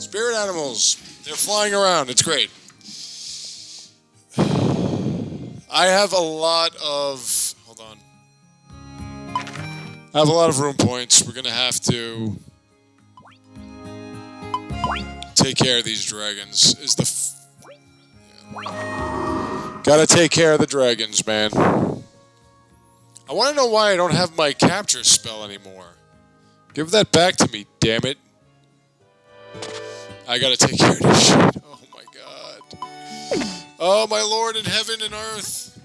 Spirit animals. They're flying around. It's great. I have a lot of... Hold on. I have a lot of Rune Points. We're going to have to take care of these dragons. Gotta take care of the dragons, man. I want to know why I don't have my capture spell anymore. Give that back to me, damn it. I gotta take care of this shit. Oh my god. Oh my Lord in heaven and earth.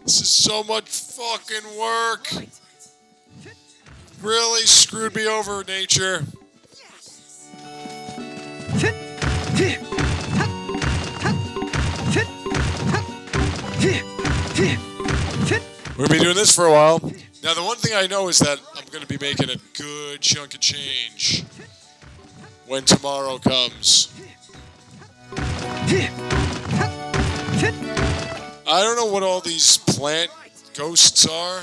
This is so much fucking work. Really screwed me over, nature. We're going to be doing this for a while. Now, the one thing I know is that I'm going to be making a good chunk of change when tomorrow comes. I don't know what all these plant ghosts are.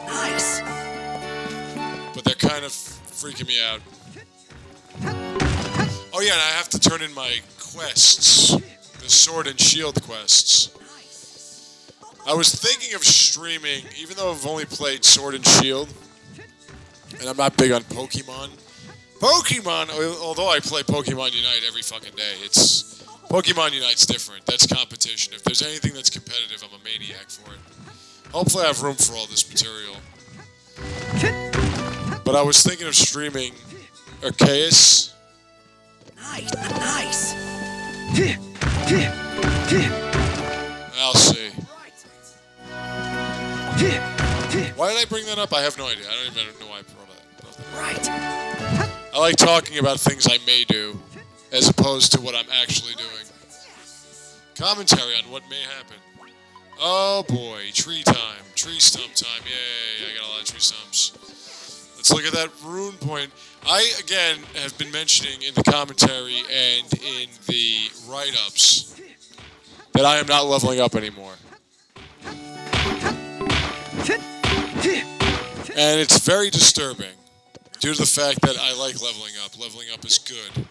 Nice. But they're kind of freaking me out. Oh yeah, and I have to turn in my quests. The sword and shield quests. I was thinking of streaming, even though I've only played Sword and Shield, and I'm not big on Pokemon. Although I play Pokemon Unite every fucking day, Pokemon Unite's different. That's competition. If there's anything that's competitive, I'm a maniac for it. Hopefully I have room for all this material. But I was thinking of streaming Arceus. Nice. I'll see. Why did I bring that up? I have no idea. I don't even know why I brought that. Right. I like talking about things I may do, as opposed to what I'm actually doing. Commentary on what may happen. Oh boy, tree time. Tree stump time. Yay, I got a lot of tree stumps. Let's look at that Rune Point. I, again, have been mentioning in the commentary and in the write-ups that I am not leveling up anymore. And it's very disturbing due to the fact that I like leveling up. Leveling up is good.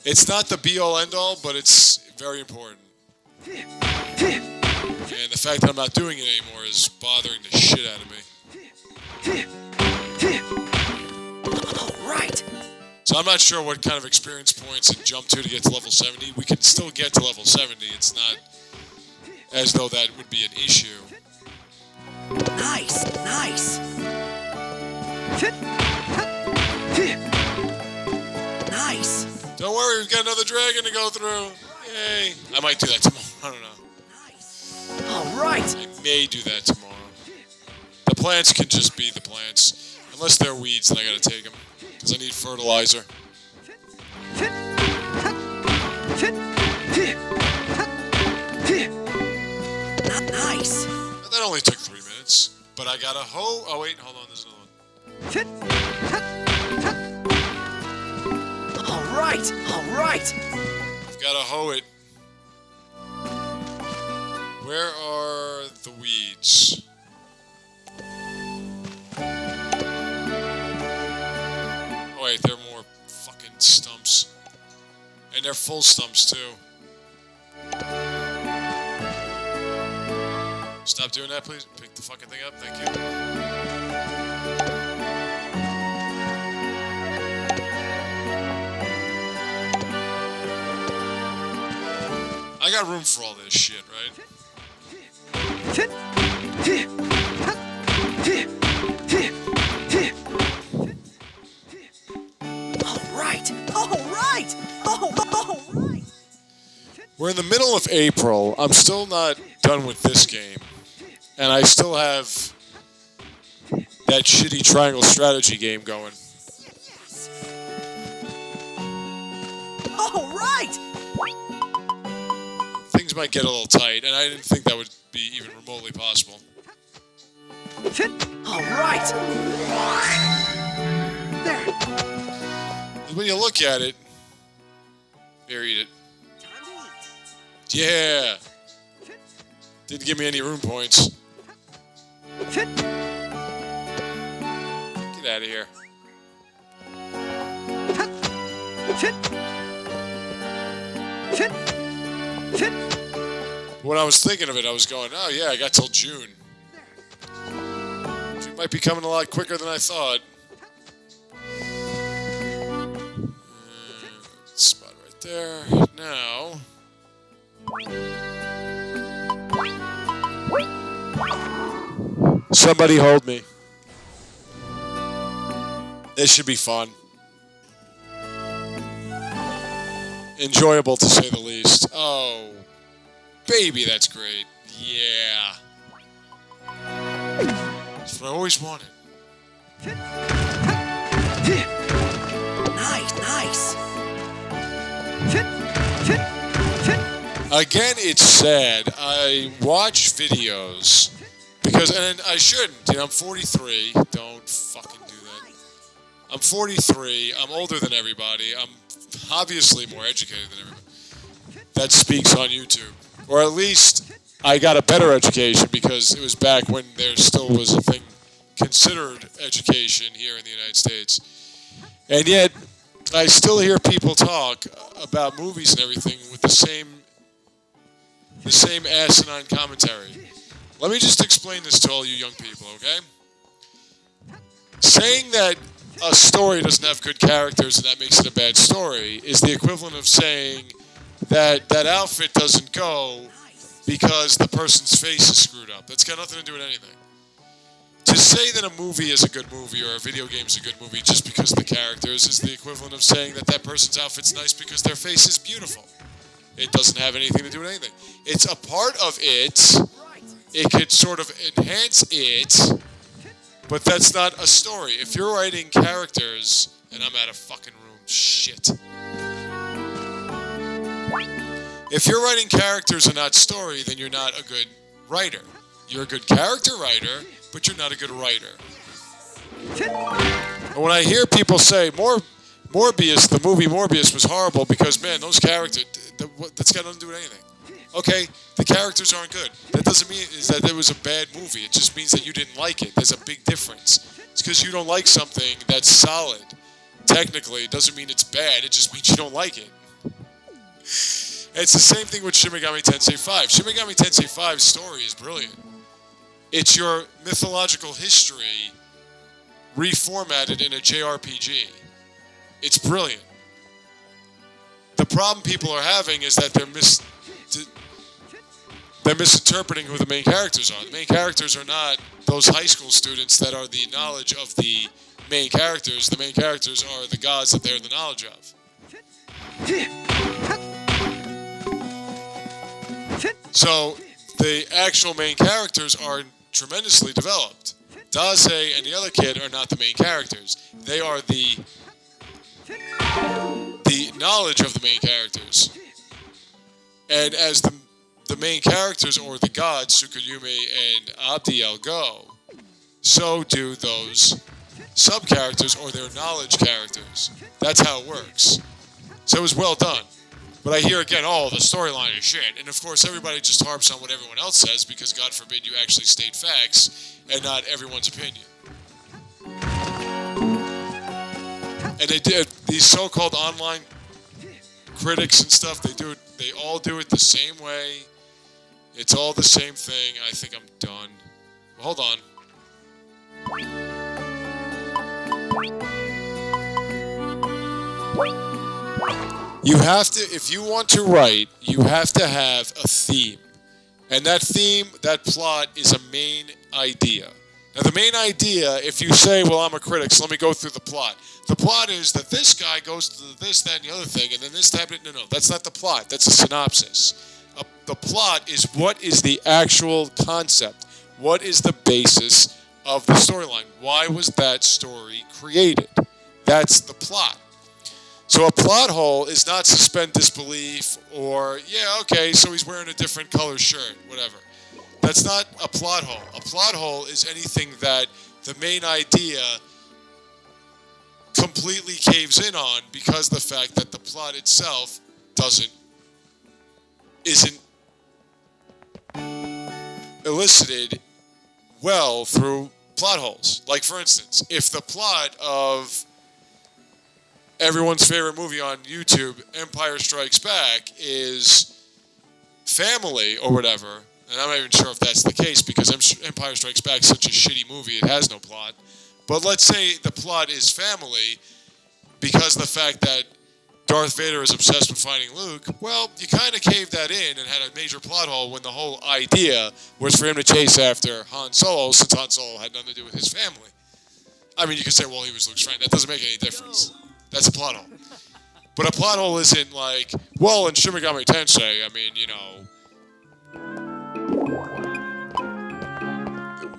It's not the be-all, end-all, but it's very important. And the fact that I'm not doing it anymore is bothering the shit out of me. Right. So I'm not sure what kind of experience points and jump to get to level 70. We can still get to level 70. It's not as though that would be an issue. Nice. Nice. Don't worry, we've got another dragon to go through. Yay. I might do that tomorrow. I don't know. Nice. All right. I may do that tomorrow. The plants can just be the plants. Unless they're weeds, then I gotta take them. Because I need fertilizer. Nice. That only took 3 minutes. But I got a hoe. Oh, wait, hold on, there's another one. All right. I've got to hoe it. Where are the weeds? Oh, wait, there are more fucking stumps. And they're full stumps, too. Stop doing that, please. Pick the fucking thing up. Thank you. I got room for all this shit, right? All right. We're in the middle of April. I'm still not done with this game. And I still have that shitty triangle strategy game going. All right. Things might get a little tight, and I didn't think that would be even remotely possible. All right. There. When you look at it, here, eat it. Yeah. Didn't give me any Rune Points. Get out of here. When I was thinking of it, I was going, oh yeah, I got till June. June might be coming a lot quicker than I thought. Spot right there. Now. Somebody hold me. This should be fun. Enjoyable to say the least. Oh, baby, that's great. Yeah. That's what I always wanted. Nice. Again, it's sad. I watch videos because, and I shouldn't. You know, I'm 43. Don't fucking do that. I'm 43. I'm older than everybody. I'm obviously more educated than everybody. That speaks on YouTube. Or at least I got a better education because it was back when there still was a thing considered education here in the United States. And yet, I still hear people talk about movies and everything with the same asinine commentary. Let me just explain this to all you young people, okay? Saying that a story doesn't have good characters and that makes it a bad story is the equivalent of saying that that outfit doesn't go because the person's face is screwed up. That's got nothing to do with anything. To say that a movie is a good movie or a video game is a good movie just because of the characters is the equivalent of saying that that person's outfit's nice because their face is beautiful. It doesn't have anything to do with anything. It's a part of it. It could sort of enhance it, but that's not a story. If you're writing characters, and I'm out of fucking room, shit. If you're writing characters and not story, then you're not a good writer. You're a good character writer, but you're not a good writer. And when I hear people say, Morbius, the movie Morbius was horrible because, man, those characters, that's got nothing to do with anything. Okay, the characters aren't good. That doesn't mean that it was a bad movie. It just means that you didn't like it. There's a big difference. It's because you don't like something that's solid. Technically, it doesn't mean it's bad. It just means you don't like it. It's the same thing with Shin Megami Tensei 5. Shin Megami Tensei 5's story is brilliant. It's your mythological history reformatted in a JRPG. It's brilliant. The problem people are having is that they're misinterpreting who the main characters are. The main characters are not those high school students that are the knowledge of the main characters. The main characters are the gods that they're the knowledge of. So the actual main characters are tremendously developed. Daze and the other kid are not the main characters. They are the knowledge of the main characters. And as the main characters, or the gods, Tsukuyomi and Abdiel, go, so do those sub-characters, or their knowledge characters. That's how it works. So it was well done. But I hear again, oh, the storyline is shit. And of course, everybody just harps on what everyone else says because, God forbid, you actually state facts and not everyone's opinion. And they did, these so-called online critics and stuff, they all do it the same way. It's all the same thing. I think I'm done. Well, hold on. You have to, if you want to write, you have to have a theme. And that theme, that plot, is a main idea. Now, the main idea, if you say, well, I'm a critic, so let me go through the plot. The plot is that this guy goes to this, that, and the other thing, and then this happened. No, that's not the plot. That's a synopsis. The plot is what is the actual concept. What is the basis of the storyline? Why was that story created? That's the plot. So a plot hole is not suspend disbelief or, yeah, okay, so he's wearing a different color shirt, whatever. That's not a plot hole. A plot hole is anything that the main idea completely caves in on because of the fact that the plot itself isn't elicited well through plot holes. Like, for instance, if the plot of everyone's favorite movie on YouTube, Empire Strikes Back, is family or whatever. And I'm not even sure if that's the case because Empire Strikes Back is such a shitty movie, it has no plot. But let's say the plot is family because of the fact that Darth Vader is obsessed with finding Luke. Well, you kind of caved that in and had a major plot hole when the whole idea was for him to chase after Han Solo, since Han Solo had nothing to do with his family. I mean, you could say, well, he was Luke's friend. That doesn't make any difference. That's a plot hole. But a plot hole isn't like, well, in Shin Megami Tensei, I mean, you know,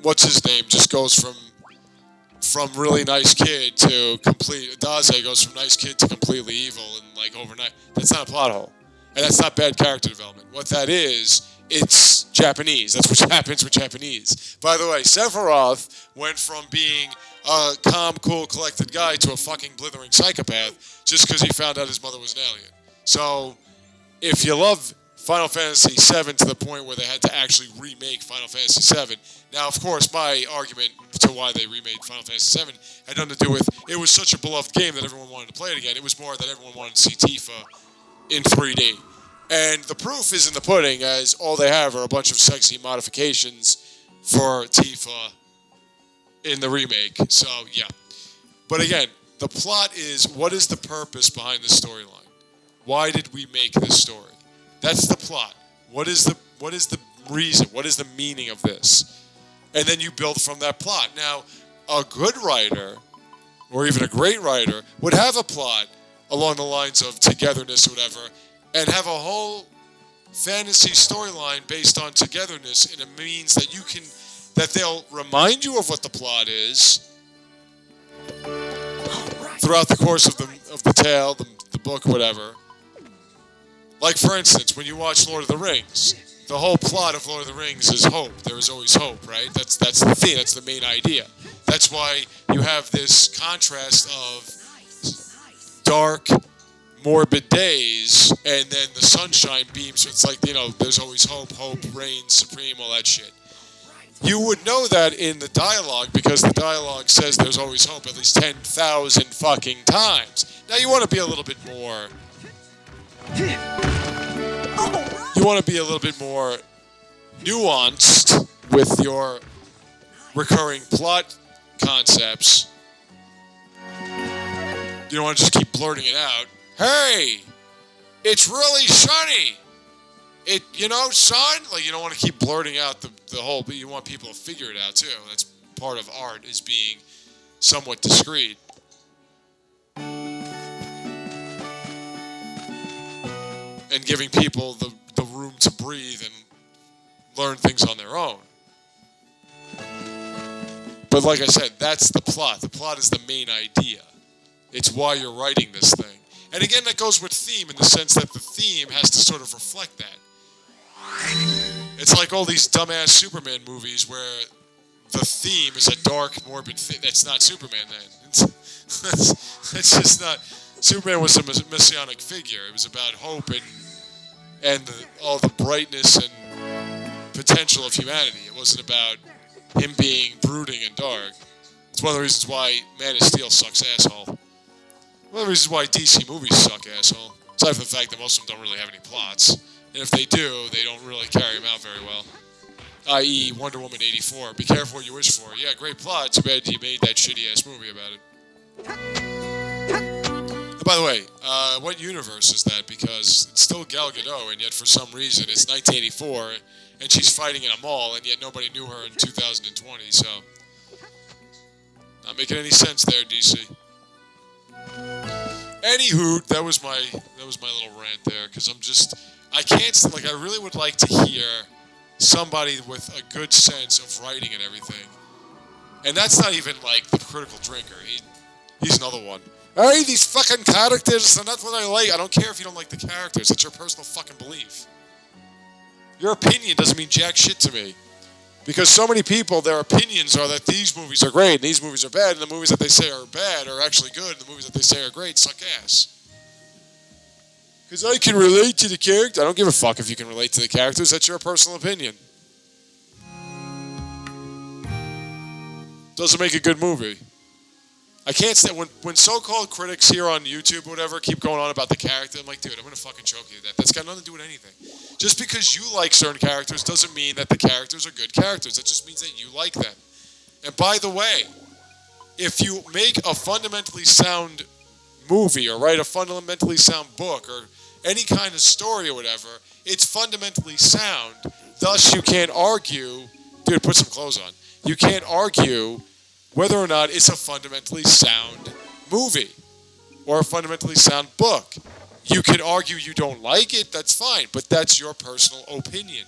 what's his name just goes from really nice kid to complete. Daze goes from nice kid to completely evil in like overnight. That's not a plot hole, and that's not bad character development. What that is, it's Japanese. That's what happens with Japanese. By the way, Sephiroth went from being a calm, cool, collected guy to a fucking blithering psychopath just because he found out his mother was an alien. So, if you love Final Fantasy VII to the point where they had to actually remake Final Fantasy VII. Now, of course, my argument to why they remade Final Fantasy VII had nothing to do with it was such a beloved game that everyone wanted to play it again. It was more that everyone wanted to see Tifa in 3D. And the proof is in the pudding, as all they have are a bunch of sexy modifications for Tifa in the remake. So, yeah. But again, the plot is, what is the purpose behind the storyline? Why did we make this story? That's the plot. What is the reason? What is the meaning of this? And then you build from that plot. Now, a good writer, or even a great writer, would have a plot along the lines of togetherness or whatever, and have a whole fantasy storyline based on togetherness, and it means that that they'll remind you of what the plot is throughout the course of the tale, the book, whatever. Like, for instance, when you watch Lord of the Rings, the whole plot of Lord of the Rings is hope. There is always hope, right? That's the thing. That's the main idea. That's why you have this contrast of dark, morbid days, and then the sunshine beams. So it's like, you know, there's always hope. Hope reigns supreme, all that shit. You would know that in the dialogue because the dialogue says there's always hope at least 10,000 fucking times. Now, you want to be a little bit more... You want to be a little bit more nuanced with your recurring plot concepts. You don't want to just keep blurting it out. Hey, it's really sunny. Sun? Like, you don't want to keep blurting out the whole, but you want people to figure it out too. That's part of art, is being somewhat discreet. And giving people the room to breathe and learn things on their own. But like I said, that's the plot. The plot is the main idea. It's why you're writing this thing. And again, that goes with theme in the sense that the theme has to sort of reflect that. It's like all these dumbass Superman movies where the theme is a dark, morbid thing. That's not Superman then. It's just not... Superman was a messianic figure. It was about hope and all the brightness and potential of humanity. It wasn't about him being brooding and dark. It's one of the reasons why Man of Steel sucks asshole. One of the reasons why DC movies suck asshole. Aside from the fact that most of them don't really have any plots. And if they do, they don't really carry them out very well. I.e. Wonder Woman 84. Be careful what you wish for. Yeah, great plot. Too bad you made that shitty-ass movie about it. By the way, what universe is that? Because it's still Gal Gadot, and yet for some reason it's 1984, and she's fighting in a mall, and yet nobody knew her in 2020. So, not making any sense there, DC. Anywho, that was my little rant there, because I can't, like, I really would like to hear somebody with a good sense of writing and everything, and that's not even like the critical drinker. He's another one. Hey, these fucking characters, and that's what I like. I don't care if you don't like the characters. It's your personal fucking belief. Your opinion doesn't mean jack shit to me. Because so many people, their opinions are that these movies are great, and these movies are bad, and the movies that they say are bad are actually good, and the movies that they say are great suck ass. Because I can relate to the character. I don't give a fuck if you can relate to the characters. That's your personal opinion. Doesn't make a good movie. I can't stand when so-called critics here on YouTube or whatever keep going on about the character. I'm like, dude, I'm gonna fucking choke you to that. That's got nothing to do with anything. Just because you like certain characters doesn't mean that the characters are good characters. That just means that you like them. And by the way, if you make a fundamentally sound movie or write a fundamentally sound book or any kind of story or whatever, it's fundamentally sound. Thus, you can't argue. Dude, put some clothes on. You can't argue whether or not it's a fundamentally sound movie or a fundamentally sound book. You can argue you don't like it, that's fine, but that's your personal opinion.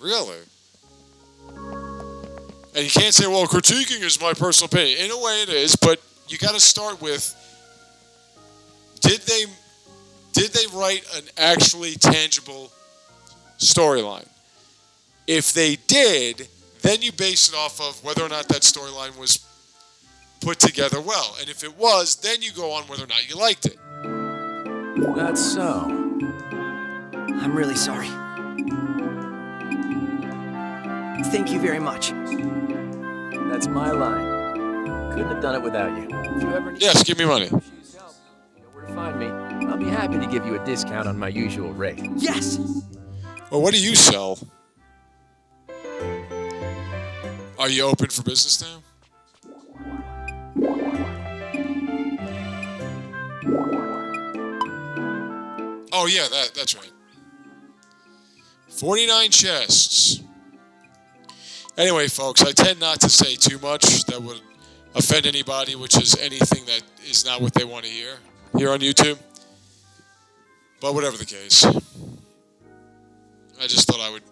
Really? And you can't say, well, critiquing is my personal opinion. In a way it is, but you got to start with, did they write an actually tangible storyline? If they did, then you base it off of whether or not that storyline was put together well. And if it was, then you go on whether or not you liked it. That's so. I'm really sorry. Thank you very much. That's my line. Couldn't have done it without you. If you ever need Yes, give me money. help, you know where to find me. I'll be happy to give you a discount on my usual rate. Yes! Well, what do you sell? Are you open for business now? Oh, yeah, that's right. 49 chests. Anyway, folks, I tend not to say too much that would offend anybody, which is anything that is not what they want to hear here on YouTube. But whatever the case, I just thought I would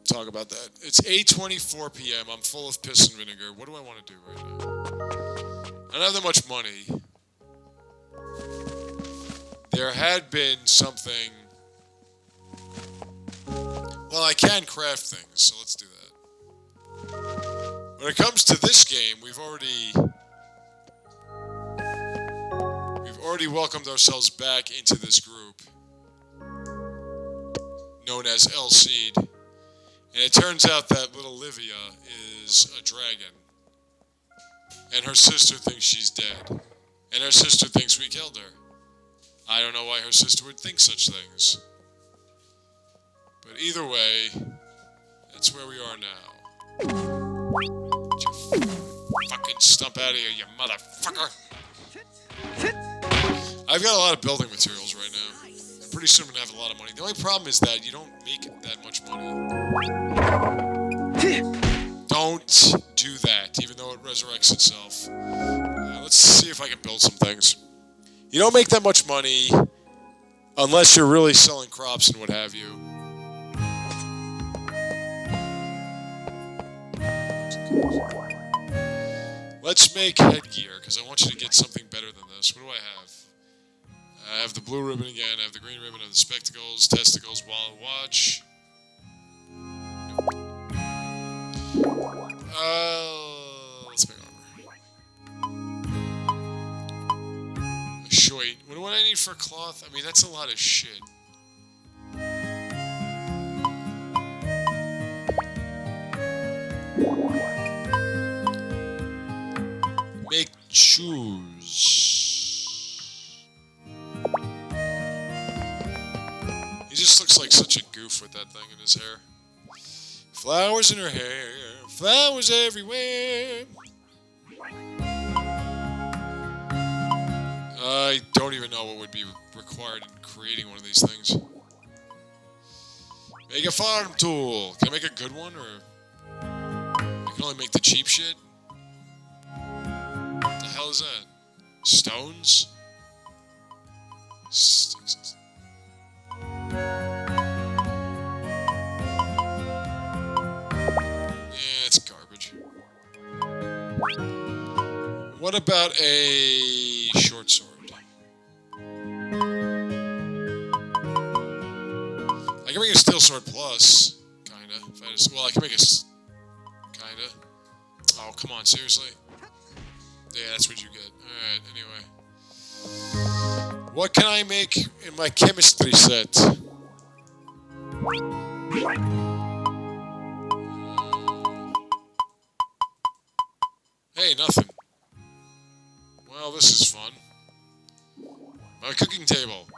talk about that. It's 8:24 p.m. I'm full of piss and vinegar. What do I want to do right now? I don't have that much money. There had been something. Well, I can craft things, so let's do that. When it comes to this game, we've already welcomed ourselves back into this group known as XSeed. And it turns out that little Livia is a dragon. And her sister thinks she's dead. And her sister thinks we killed her. I don't know why her sister would think such things. But either way, that's where we are now. Fucking stump out of here, you motherfucker. I've got a lot of building materials right now. And pretty soon I'm going to have a lot of money. The only problem is that you don't make that much money. Don't do that, even though it resurrects itself. Let's see if I can build some things. You don't make that much money unless you're really selling crops and what have you. Let's make headgear, because I want you to get something better than this. What do I have? I have the blue ribbon again, I have the green ribbon, I have the spectacles, testicles, wallet, watch. Let's make armor. Shoit. What do I need for cloth? I mean, that's a lot of shit. Make shoes. He just looks like such a goof with that thing in his hair. Flowers in her hair, flowers everywhere. I don't even know what would be required in creating one of these things. Make a farm tool. Can I make a good one, or I can only make the cheap shit? What the hell is that? Stones? Sticks. Yeah, it's garbage. What about a short sword? I can make a steel sword plus, kinda. Well, I can make a kinda. Oh, come on, seriously? Yeah, that's what you get. Alright, anyway. What can I make in my chemistry set? Hey, nothing. Oh, this is fun. My cooking table.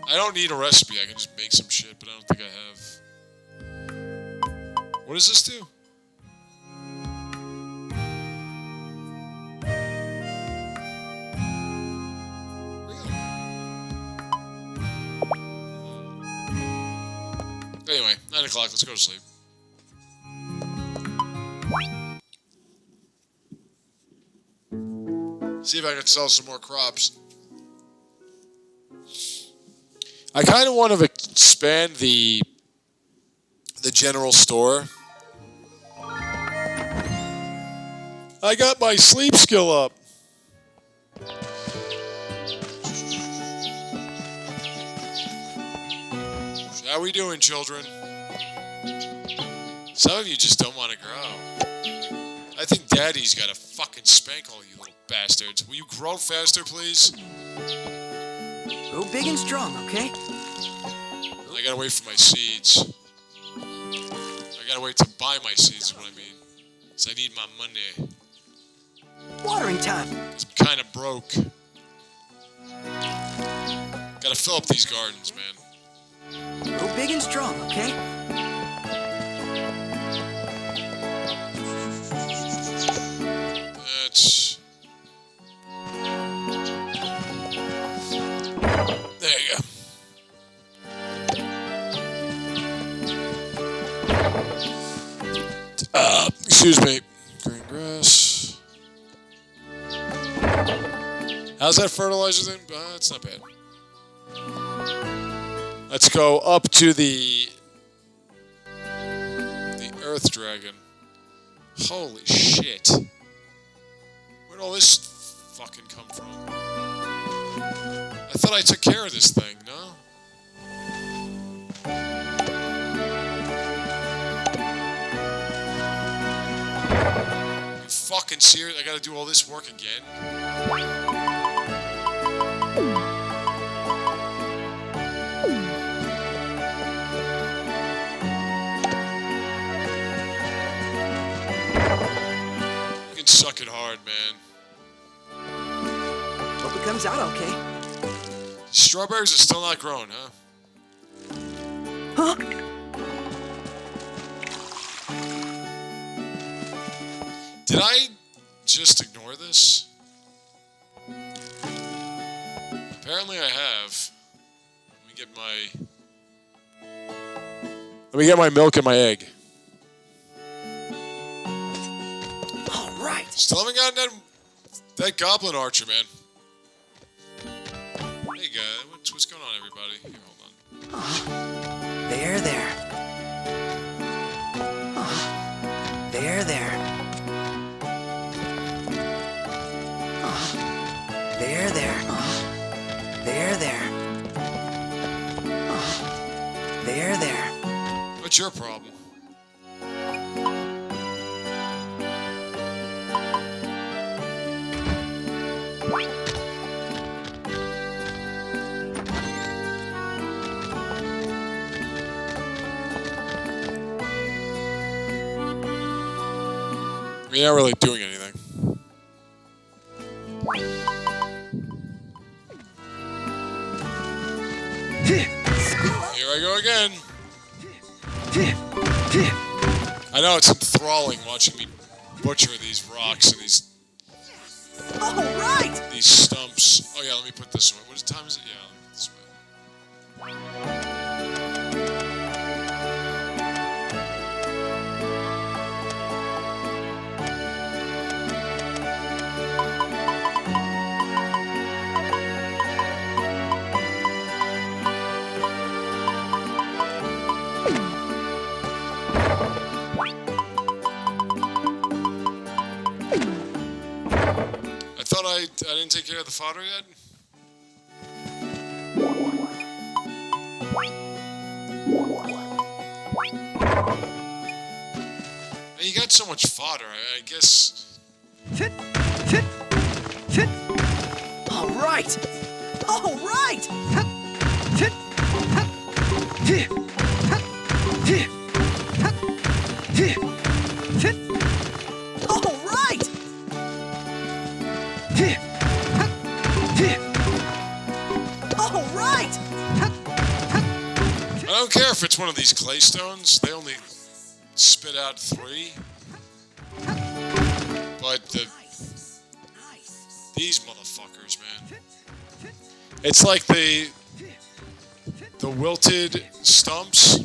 I don't need a recipe. I can just make some shit, but I don't think I have. What does this do? Anyway, 9 o'clock. Let's go to sleep. See if I can sell some more crops. I kind of want to expand the general store. I got my sleep skill up. How we doing, children? Some of you just don't want to grow. I think Daddy's got to fucking spank all you little bastards. Will you grow faster, please? Go big and strong, okay? I gotta wait for my seeds. I gotta wait to buy my seeds, is what I mean. Because I need my money. Watering time. I'm kind of broke. Gotta fill up these gardens, man. Go big and strong, okay? That's... There you go. Excuse me. Green grass. How's that fertilizer thing? It's not bad. Let's go up to the Earth Dragon. Holy shit. Where'd all this fucking come from? I thought I took care of this thing, no? You fucking serious? I gotta do all this work again? You can suck it hard, man. Hope it comes out okay. Strawberries are still not growing, huh? Huh? Did I just ignore this? Apparently I have. Let me get my milk and my egg. All right. Still haven't gotten that goblin archer, man. Hey guys, what's going on, everybody? Here, hold on. There. There. There. There, there. There, there. There, there. What's your problem? You're not really doing anything. Here I go again. I know it's enthralling watching me butcher these rocks and these All right. these stumps. Oh yeah, let me put this away. What time is it? Yeah, let me put this away. I didn't take care of the fodder yet? You got so much fodder, I guess... All right. All right. All right. care if it's one of these clay stones. They only spit out 3. But these motherfuckers, man. It's like the wilted stumps.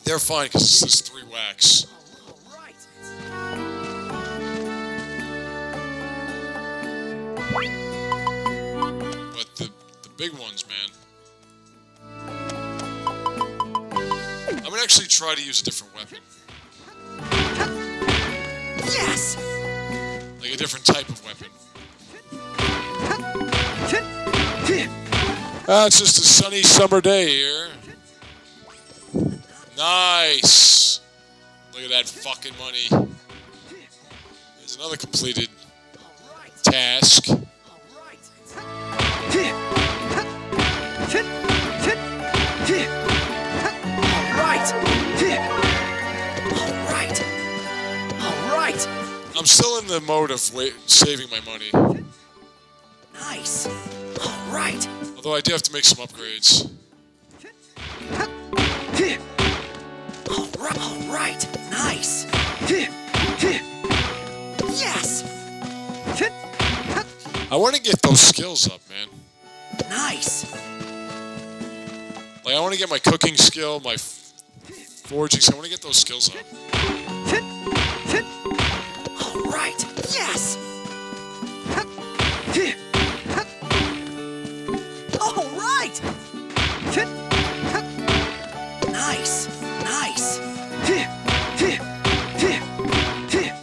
They're fine because it's just 3 wax. But the big ones, man. I'm gonna actually try to use a different weapon. Yes! Like a different type of weapon. It's just a sunny summer day here. Nice! Look at that fucking money. There's another completed task. Alright! I'm still in the mode of saving my money. Nice! Alright! Although I do have to make some upgrades. Alright! Nice! Yes! I want to get those skills up, man. Nice! Like, I want to get my cooking skill, my forging skill. I want to get those skills up. Alright! Yes! Alright! Nice! Nice!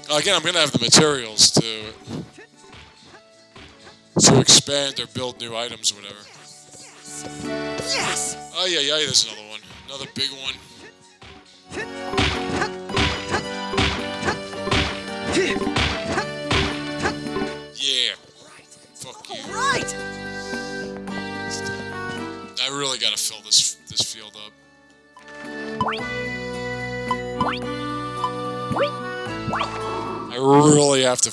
Again, I'm going to have the materials to expand or build new items or whatever. Yes! Oh, yeah, there's another one. Another big one. Yeah. Fuck you. Right! I really gotta fill this field up. I really have to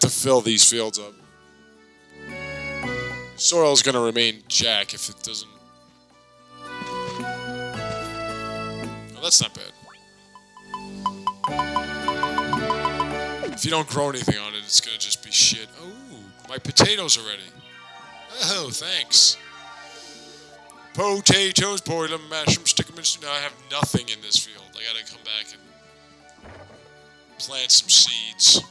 fill these fields up. Soil is gonna remain jack if it doesn't. Oh, that's not bad. If you don't grow anything on it, it's gonna just be shit. Oh, my potatoes are ready. Oh, thanks. Potatoes, boil them, mash them, stick them in. Now I have nothing in this field. I gotta come back and plant some seeds.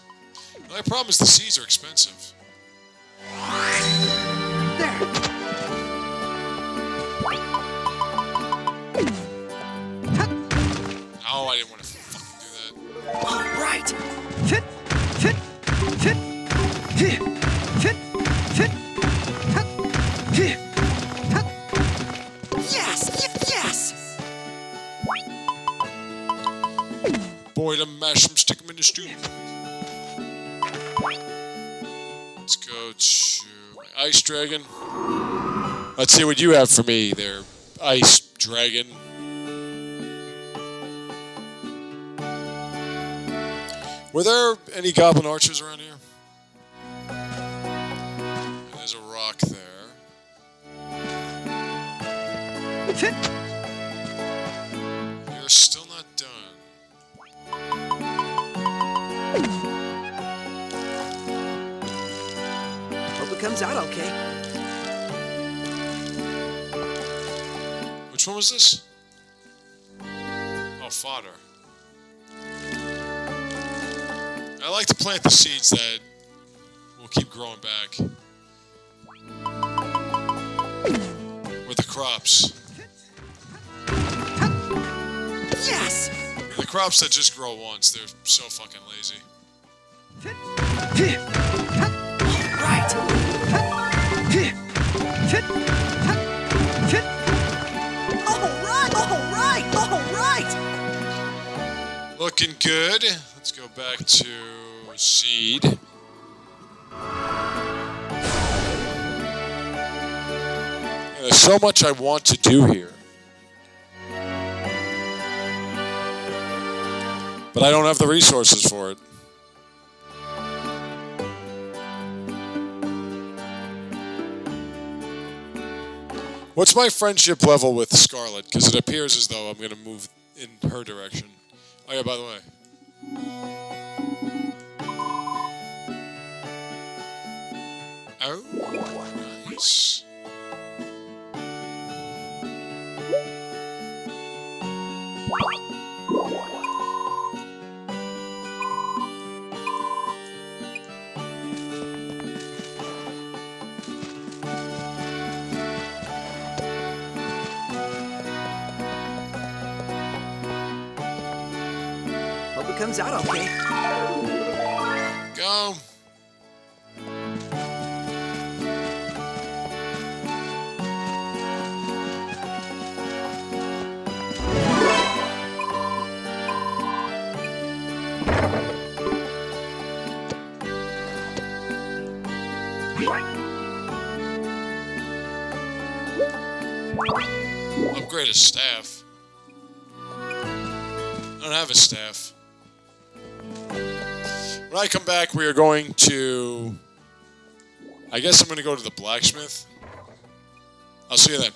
The only problem is the seeds are expensive. There! Oh, I didn't want to fucking do that. Alright! Yes! Yes! Boil them, mash them, stick them in the stew. Let's go to my ice dragon. Let's see what you have for me there, ice dragon. Were there any goblin archers around here? And there's a rock there. You're still not done. Hope it comes out okay. Which one was this? Oh, fodder. I like to plant the seeds that will keep growing back. With the crops. Yes! And the crops that just grow once, they're so fucking lazy. Right! Alright! Looking good. Let's go back to seed. There's so much I want to do here. But I don't have the resources for it. What's my friendship level with Scarlet? Because it appears as though I'm going to move in her direction. Oh yeah, by the way. Oh, nice. Hope it comes out okay. Go. Upgrade a staff. I don't have a staff. When I come back, we are going to... I guess I'm going to go to the blacksmith. I'll see you then.